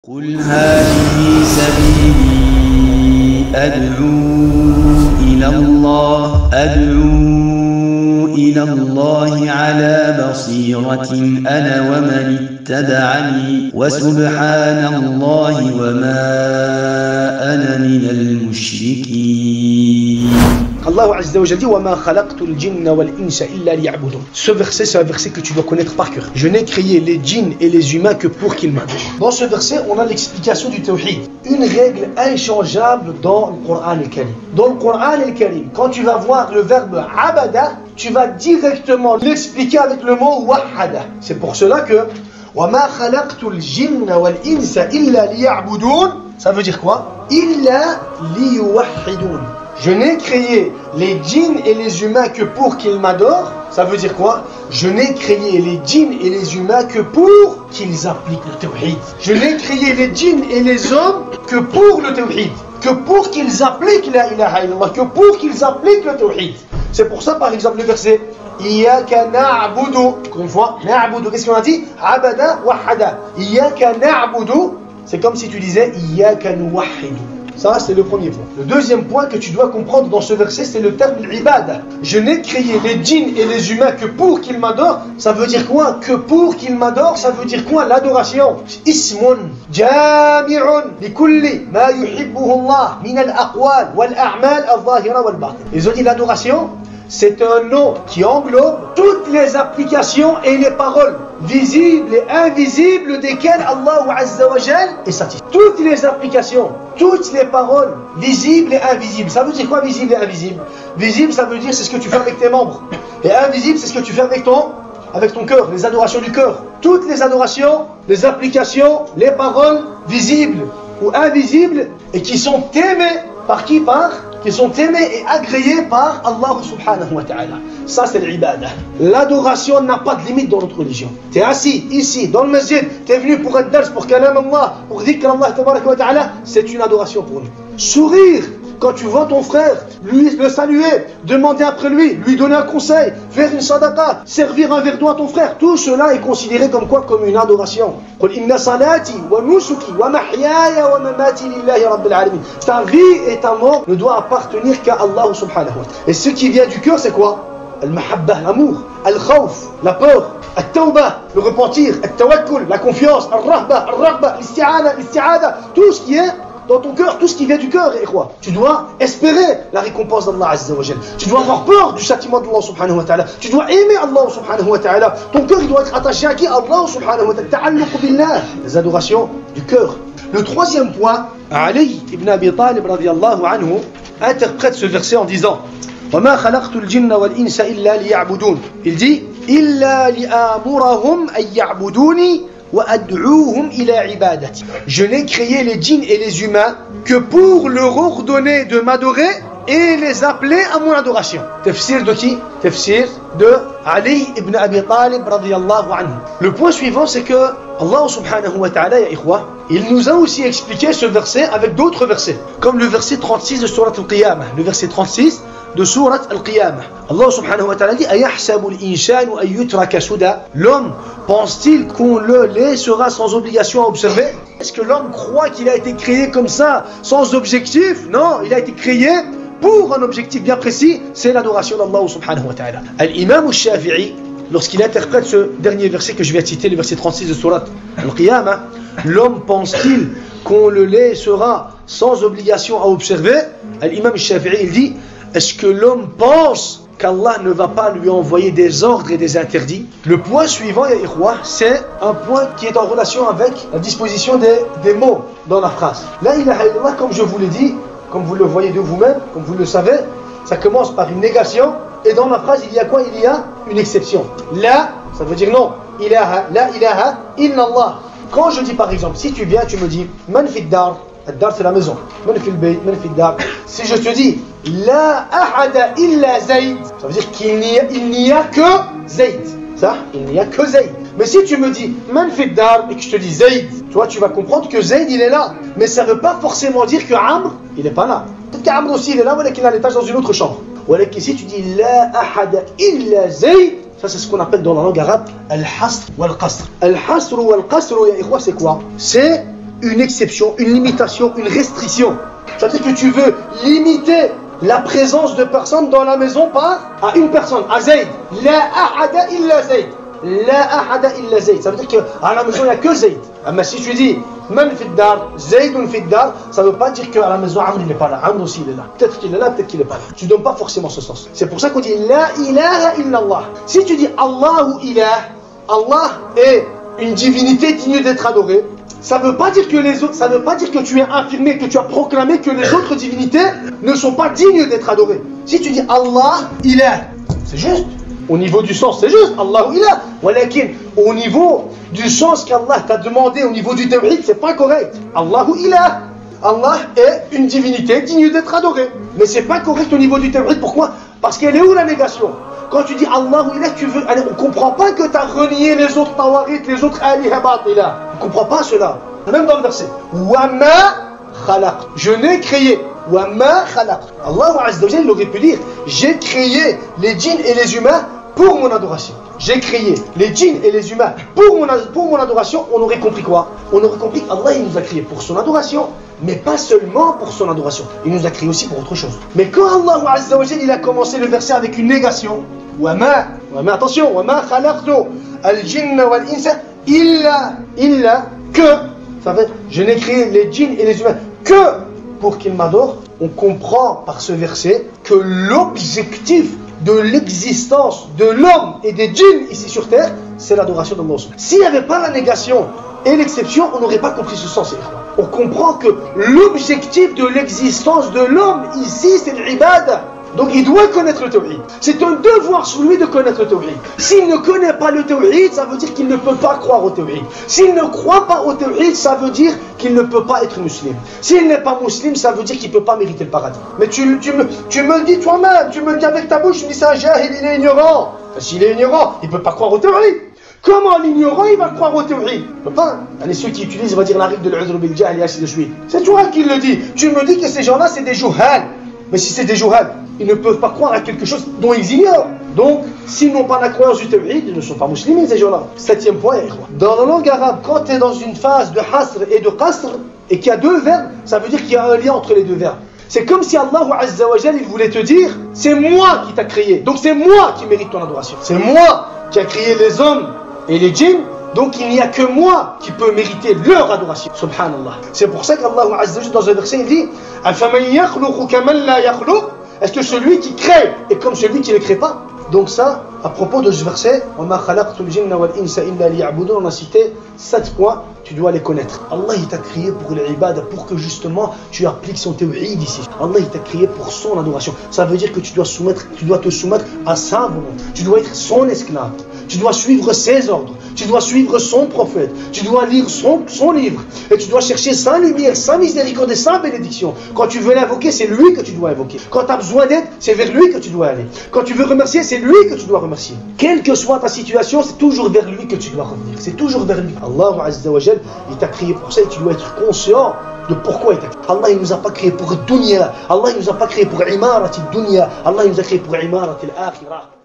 قل هذه سبيلي أدعو إلى الله على بصيرة أنا ومن اتبعني وسبحان الله وما أنا من المشركين. Allah Azza wa Jalla dit وَمَا خَلَقْتُ الْجِنَّ وَالْإِنسَ إِلَّا لِيَعْبُدُونَ. Ce verset, c'est un verset que tu dois connaître par cœur. Je n'ai créé les djinns et les humains que pour qu'ils m'adorent. Dans ce verset, on a l'explication du tawhid. Une règle inchangeable dans le Coran al-Karim. Dans le Coran al-Karim, quand tu vas voir le verbe abada, tu vas directement l'expliquer avec le mot wahada. C'est pour cela que وَمَا خَلَقْتُ الْجِنَّ وَالْإِنسَ إِلَّا لِيَعْبُدُونَ. Ça veut dire quoi? إِلَّا لِيُوَحِّدُونَ. Je n'ai créé les djinns et les humains que pour qu'ils m'adorent. Ça veut dire quoi? Je n'ai créé les djinns et les humains que pour qu'ils appliquent le tawhid. Je n'ai créé les djinns et les hommes que pour le tawhid. Que pour qu'ils appliquent la ilaha illallah. Que pour qu'ils appliquent le tawhid. C'est pour ça, par exemple, le verset Iyaka na'budu. Encore une fois, na'budu. Qu'est-ce qu'on a dit? Abada wahada. Iyaka na'budu. C'est comme si tu disais Iyaka nuwahhidu. Ça, c'est le premier point. Le deuxième point que tu dois comprendre dans ce verset, c'est le terme l'ibada. Je n'ai créé les djinns et les humains que pour qu'ils m'adorent. Ça veut dire quoi? Que pour qu'ils m'adorent, ça veut dire quoi? L'adoration. Ismun jami'un li kulli ma yuhibbuhu Allah min al-aqwal wal-a'mal al-zahira wal-batin. Ils ont dit l'adoration, c'est un nom qui englobe toutes les applications et les paroles visibles et invisibles desquelles Allah Azza wa Jal est satisfait. Toutes les applications, toutes les paroles visibles et invisibles. Ça veut dire quoi visible et invisible? Visible, ça veut dire c'est ce que tu fais avec tes membres. Et invisible, c'est ce que tu fais avec ton cœur, les adorations du cœur. Toutes les adorations, les applications, les paroles visibles ou invisibles et qui sont aimées par qui? Qui sont aimés et agréés par Allah subhanahu wa ta'ala. Ça, c'est l'ibada. L'adoration n'a pas de limite dans notre religion. Tu es assis ici dans le masjid, tu es venu pour un dars, pour kalam Allah, pour dhikr Allah tabaraka wa ta'ala, c'est une adoration pour nous. Sourire quand tu vois ton frère, lui le saluer, demander après lui donner un conseil, faire une sadaqa, servir un verre d'eau à ton frère, tout cela est considéré comme quoi? Comme une adoration. قل إن صلاتي ونسكي ومحياي ومماتي لله رب العالمين. Ta vie et ta mort ne doit appartenir qu'à Allah subhanahu wa ta'ala. Et ce qui vient du cœur, c'est quoi? Al-mahabba, l'amour, al-khawf, la peur, al-tawbah, le repentir, al-tawakkul, la confiance, al-rahba, al-raghba, l'isti'ada, tout ce qui est dans ton cœur, tout ce qui vient du cœur, et quoi? Tu dois espérer la récompense d'Allah Azza wa Jal. Tu dois avoir peur du châtiment d'Allah subhanahu wa ta'ala. Tu dois aimer Allah subhanahu wa ta'ala. Ton cœur, il doit être attaché à qui? Allah subhanahu wa ta'ala. Ta'alluq billah. Les adorations du cœur. Le troisième point, Ali ibn Abi Talib radiyallahu anhu interprète ce verset en disant وَمَا خَلَقْتُ الْجِنَّ وَالْإِنسَ إِلَّا لِيَعْبُدُونَ. Il dit إِلَّا لِآمُرَهُمْ أَن يَعْبُدُونِي وَأَدْعُوهُمْ إِلَى عِبَادَتِي. Je n'ai créé les djinns et les humains que pour leur ordonner de m'adorer et les appeler à mon adoration. Tafsir de qui? Tafsir de Ali ibn Abi Talib radiyallahu anhu. Le point suivant, c'est que Allah subhanahu wa ta'ala, ya ikhwa, il nous a aussi expliqué ce verset avec d'autres versets, comme le verset 36 de Surat al-Qiyamah. Le verset 36 de Surat al-Qiyamah. Allah subhanahu wa ta'ala dit Ayahsabu al-inshanu an yutraka suda. L'homme pense-t-il qu'on le laissera sans obligation à observer? Est-ce que l'homme croit qu'il a été créé comme ça, sans objectif? Non, il a été créé pour un objectif bien précis, c'est l'adoration d'Allah subhanahu wa ta'ala. Al-Imam al-Shafi'i, lorsqu'il interprète ce dernier verset que je viens de citer, le verset 36 de Surat al-Qiyamah, l'homme pense-t-il qu'on le laissera sans obligation à observer? Al-Imam al-Shafi'i, il dit est-ce que l'homme pense qu'Allah ne va pas lui envoyer des ordres et des interdits? Le point suivant, ya ikhwa, c'est un point qui est en relation avec la disposition des mots dans la phrase. La ilaha illallah, comme je vous l'ai dit, comme vous le voyez de vous-même, comme vous le savez, ça commence par une négation, et dans la phrase, il y a quoi? Il y a une exception. La, ça veut dire non. Ilaha, la ilaha, illallah. Quand je dis par exemple, si tu viens, tu me dis, man fi dar, ad-dar c'est la maison, man fi al-bayt, man fi dar. Si je te dis, la ahada illa Zayd, ça veut dire qu'il n'y a que Zayd. Ça, il n'y a que Zayd. Mais si tu me dis man fi dar et que je te dis Zayd, toi tu vas comprendre que Zayd il est là. Mais ça ne veut pas forcément dire que Amr il n'est pas là. Peut-être qu'Amr aussi il est là, mais qu'il a l'étage dans une autre chambre. Ou alors si tu dis la ahada illa Zayd, ça c'est ce qu'on appelle dans la langue arabe al-hasr wal-qasr. Al-hasr wal-qasr, ya ikhwa, c'est quoi? C'est une exception, une limitation, une restriction. C'est-à-dire que tu veux limiter la présence de personnes dans la maison à une personne, à Zayd. La ahada illa Zayd. La ahada illa Zayd. Ça veut dire qu'à la maison, il n'y a que Zayd. Mais si tu dis, Man fiddar, Zaydun fiddar, ça ne veut pas dire qu'à la maison, Amr n'est pas là. Amr aussi, il est là. Peut-être qu'il est là, peut-être qu'il n'est pas là. Tu ne donnes pas forcément ce sens. C'est pour ça qu'on dit La ilaha illallah. Si tu dis Allahu ilah, Allah est une divinité digne d'être adorée, ça ne veut pas dire que les autres, ça ne veut pas dire que tu as affirmé, que tu as proclamé que les autres divinités ne sont pas dignes d'être adorées. Si tu dis Allah ilah, c'est juste. Au niveau du sens, c'est juste. Allahu ilah. Walakin, au niveau du sens qu'Allah t'a demandé, au niveau du tawhid, c'est pas correct. Allahu ilah. Allah est une divinité digne d'être adorée. Mais c'est pas correct au niveau du tawhid. Pourquoi? Parce qu'elle est où la négation? Quand tu dis Allahu ilah, tu veux. Allez, on ne comprend pas que tu as renié les autres tawarit, les autres aliha batila. On ne comprend pas cela. Même dans le verset. Wa ma khalaq. Je n'ai créé. Wa ma khalaq. Allah Azza wa Jalla, il aurait pu dire j'ai créé les djinns et les humains pour mon adoration. J'ai créé les djinns et les humains pour mon adoration. On aurait compris quoi? On aurait compris qu'Allah il nous a créé pour son adoration, mais pas seulement pour son adoration. Il nous a créé aussi pour autre chose. Mais quand Allah Azza wa Jalla, il a commencé le verset avec une négation, attention, wa ma khalaqtu al-jinna wal-insa illa que, ça veut dire, je n'ai créé les djinns et les humains que pour qu'ils m'adorent. On comprend par ce verset que l'objectif de l'existence de l'homme et des djinns ici sur terre, c'est l'adoration d'Allah. S'il n'y avait pas la négation et l'exception, on n'aurait pas compris ce sens. On comprend que l'objectif de l'existence de l'homme ici, c'est l'ibad. Donc il doit connaître le tawhid. C'est un devoir sur lui de connaître le tawhid. S'il ne connaît pas le tawhid, ça veut dire qu'il ne peut pas croire au tawhid. S'il ne croit pas au tawhid, ça veut dire qu'il ne peut pas être musulman. S'il n'est pas musulman, ça veut dire qu'il ne peut pas mériter le paradis. Mais tu me le dis toi-même, tu me le dis avec ta bouche, tu me dis c'est un jahil, il est ignorant. S'il est ignorant, il ne peut pas croire au tawhid. Comment l'ignorant il va croire au tawhid? Il ne peut pas. Allez, ceux qui utilisent, on va dire la règle de l'udhr bil jahl et ainsi de suite. C'est toi qui le dis. Tu me dis que ces gens-là c'est des juhal. Mais si c'est des juhal, ils ne peuvent pas croire à quelque chose dont ils ignorent. Donc, s'ils n'ont pas la croyance du tawhid, ils ne sont pas musulmans, ces gens-là. 7e point, dans la langue arabe, quand tu es dans une phase de hasr et de qasr, et qu'il y a deux verbes, ça veut dire qu'il y a un lien entre les deux verbes. C'est comme si Allah Azza wa Jalla, il voulait te dire, c'est moi qui t'a créé, donc c'est moi qui mérite ton adoration. C'est moi qui a créé les hommes et les djinns, donc il n'y a que moi qui peux mériter leur adoration. Subhanallah. C'est pour ça qu'Allah Azza wa Jalla, dans un verset, il dit, Afaman yakhluqu kaman la yakhluq. Est-ce que celui qui crée est comme celui qui ne crée pas? Donc ça, à propos de ce verset, on a cité 7 points, tu dois les connaître. Allah il t'a créé pour l'ibad, pour que justement tu appliques son tawhid ici. Allah il t'a créé pour son adoration. Ça veut dire que tu dois te soumettre à sa volonté. Tu dois être son esclave. Tu dois suivre ses ordres. Tu dois suivre son prophète. Tu dois lire son livre. Et tu dois chercher sa lumière, sa miséricorde et sa bénédiction. Quand tu veux l'invoquer, c'est lui que tu dois invoquer. Quand tu as besoin d'aide, c'est vers lui que tu dois aller. Quand tu veux remercier, c'est lui que tu dois remercier. Quelle que soit ta situation, c'est toujours vers lui que tu dois revenir. C'est toujours vers lui. Allah Azza wa Jalla, il t'a créé pour ça et tu dois être conscient de pourquoi il t'a créé. Allah, il ne nous a pas créé pour dunya. Allah, il ne nous a pas créé pour imarati dunya. Allah, il nous a créé pour imarati al-akhirah.